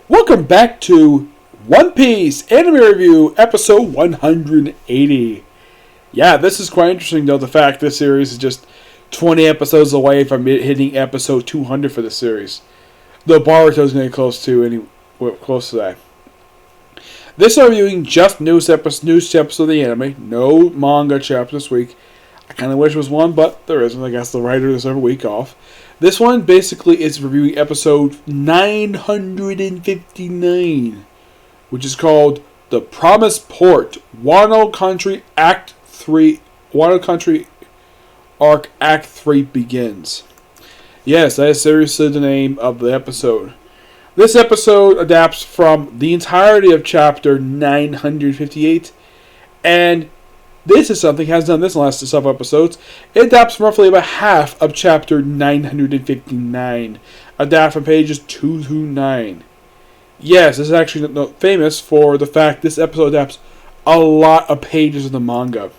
Welcome back to One Piece Anime Review, episode 180. Yeah, this is quite interesting, though, the fact this series is just 20 episodes away from hitting episode 200 for the series. Though Boruto's getting close to that. This is reviewing just news chapters of the anime. No manga chapter this week. I kind of wish there was one, but there isn't. I guess the writer deserves a week off. This one basically is reviewing episode 959, which is called The Promised Port, Wano Country Act 3. Wano Country Arc Act 3 begins. Yes, that is seriously the name of the episode. This episode adapts from the entirety of chapter 958, and this is something has done this in the last several episodes. It adapts roughly about half of chapter 959, adapted from pages 2 through 9. Yes, this is actually famous for the fact this episode adapts a lot of pages of the manga.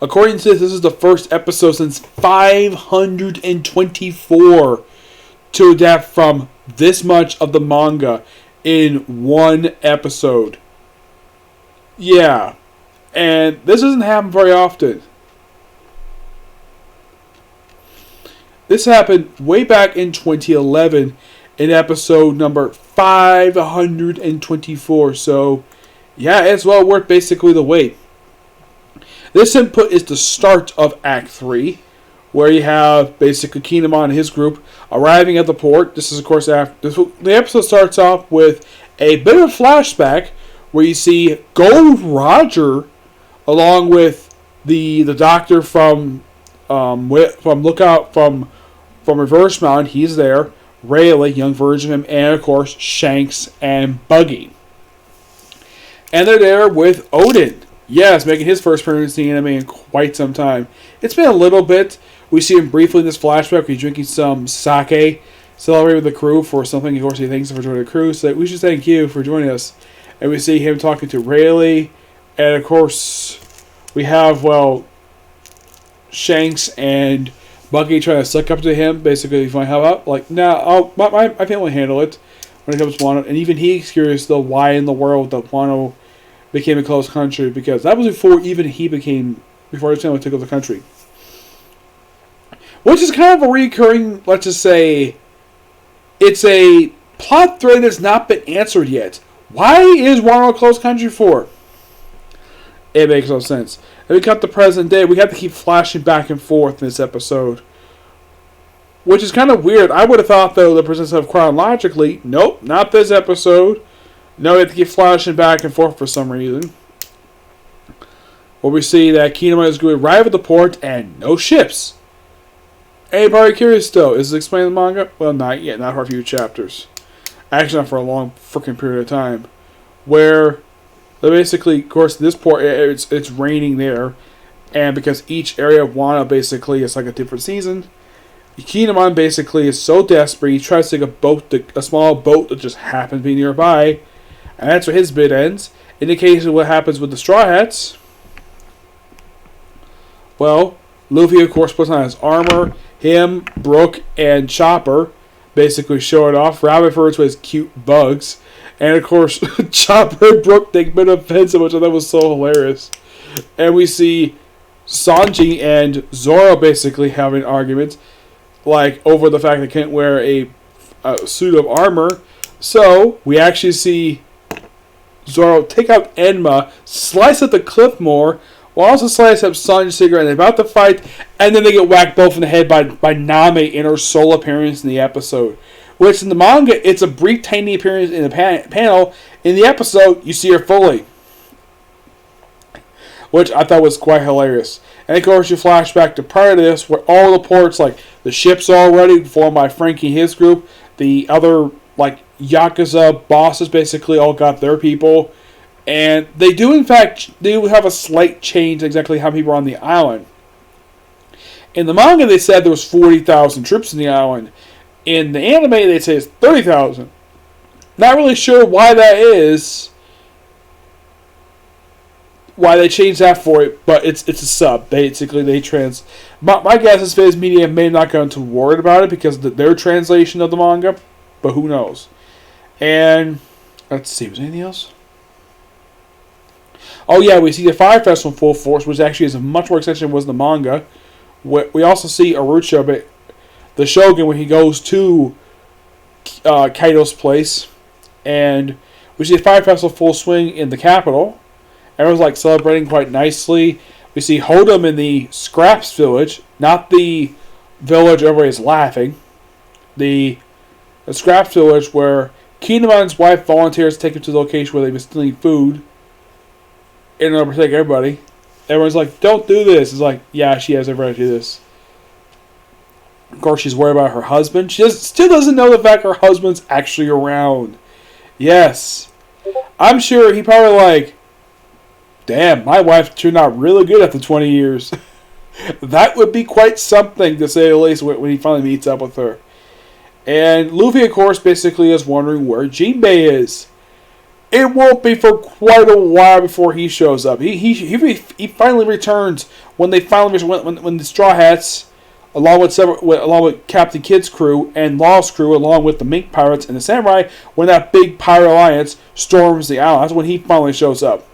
According to this is the first episode since 524 to adapt from this much of the manga in one episode. Yeah. And this doesn't happen very often. This happened way back in 2011 in episode number 524. So, yeah, it's well worth basically the wait. This input is the start of Act 3, where you have basically Kinemon and his group arriving at the port. This is, of course, after the episode starts off with a bit of a flashback where you see Gold Roger along with the doctor from Reverse Mountain. He's there. Rayleigh, young version of him, and of course Shanks and Buggy. And they're there with Odin. Yes, making his first appearance in the anime in quite some time. It's been a little bit. We see him briefly in this flashback. He's drinking some sake, celebrating with the crew for something. Of course, he thanks them for joining the crew. So we should thank you for joining us. And we see him talking to Rayleigh. And of course, we have, Shanks and Buggy trying to suck up to him. Basically, if I help out, like, nah, my family will handle it when it comes to Wano. And even he's curious, though, why in the world that Wano became a closed country. Because that was before his family took over the country. Which is kind of a recurring, let's just say, it's a plot thread that's not been answered yet. Why is Wano a closed country for? It makes no sense. And we cut to present day. We have to keep flashing back and forth in this episode. Which is kind of weird. I would have thought, though, the presents of chronologically. Nope, not this episode. No, we have to keep flashing back and forth for some reason. Where we see that Kinemon is going to arrive at the port and no ships. Anybody curious, though? Is it explained in the manga? Well, not yet. Not for a few chapters. Actually, not for a long freaking period of time. Where basically, of course, this port, it's raining there. And because each area of Wano basically is like a different season, Kinemon basically is so desperate, he tries to take a small boat that just happens to be nearby. And that's where his bid ends. Indicating what happens with the Straw Hats. Well, Luffy, of course, puts on his armor. Him, Brook, and Chopper basically show it off. Rabbit refers to his cute bugs. And, of course, Chopper and Brook take a bit of offense, which I thought was so hilarious. And we see Sanji and Zoro basically having arguments, like, over the fact they can't wear a suit of armor. So, we actually see Zoro take out Enma, slice up the cliff more, while also slice up Sanji's cigarette, and they're about to fight, and then they get whacked both in the head by Nami in her sole appearance in the episode. Which in the manga, it's a brief, tiny appearance in the panel. In the episode, you see her fully. Which I thought was quite hilarious. And of course, you flash back to prior to this, where all the ports, like the ships are ready, formed by Frankie and his group. The other, Yakuza bosses basically all got their people. And they do, in fact, have a slight change in exactly how people are on the island. In the manga, they said there was 40,000 troops in the island. In the anime, they say it's 30,000. Not really sure why that is. Why they changed that for it, but it's a sub. Basically, they My guess is Viz Media may not go too worried about it because of their translation of the manga, but who knows. And let's see, was there anything else? Oh yeah, we see the Fire Festival in full force, which actually is a much more extension than was in the manga. We also see Arucha, but the Shogun, when he goes to Kaito's place, and we see the Fire Festival full swing in the capital. Everyone's like celebrating quite nicely. We see Hodum in the Scraps village, not the village everybody's laughing. The Scraps village where Kinemon's wife volunteers to take him to the location where they've been stealing food in order to protect everybody. Everyone's like, don't do this. It's like, yeah, she has every right to do this. Of course, she's worried about her husband. She still doesn't know the fact her husband's actually around. Yes. I'm sure he probably like, damn, my wife turned out really good after 20 years. That would be quite something, to say the least, when he finally meets up with her. And Luffy, of course, basically is wondering where Jinbei is. It won't be for quite a while before he shows up. He finally returns when when the Straw Hats, along with Captain Kidd's crew and Law's crew, along with the Mink Pirates and the Samurai, when that big pirate alliance storms the island. That's when he finally shows up.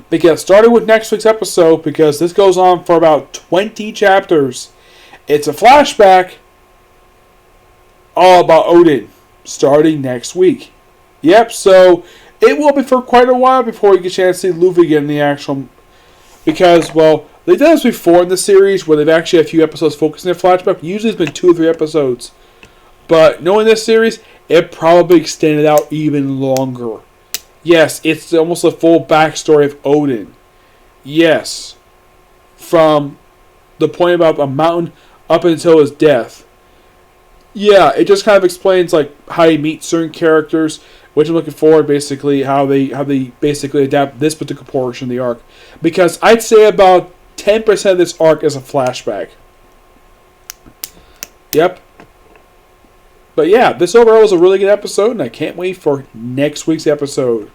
Because starting with next week's episode, because this goes on for about 20 chapters, it's a flashback all about Odin, starting next week. Yep, so it will be for quite a while before you get a chance to see Luffy again in the actual... Because, well, they've done this before in the series, where they've actually had a few episodes focusing on flashback. Usually it's been 2 or 3 episodes. But knowing this series, it probably extended out even longer. Yes, it's almost a full backstory of Odin. Yes. From the point about a mountain up until his death. Yeah, it just kind of explains like how you meet certain characters, which I'm looking forward basically how they basically adapt this particular portion of the arc. Because I'd say about 10% of this arc is a flashback. Yep. But yeah, this overall was a really good episode, and I can't wait for next week's episode,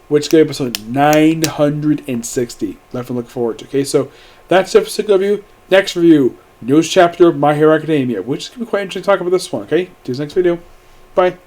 which is going to be episode 960. Definitely looking forward to. Okay, so that's the particular review. Next review, newest chapter of My Hero Academia, which is going to be quite interesting to talk about this one. Okay, see you next video. Bye.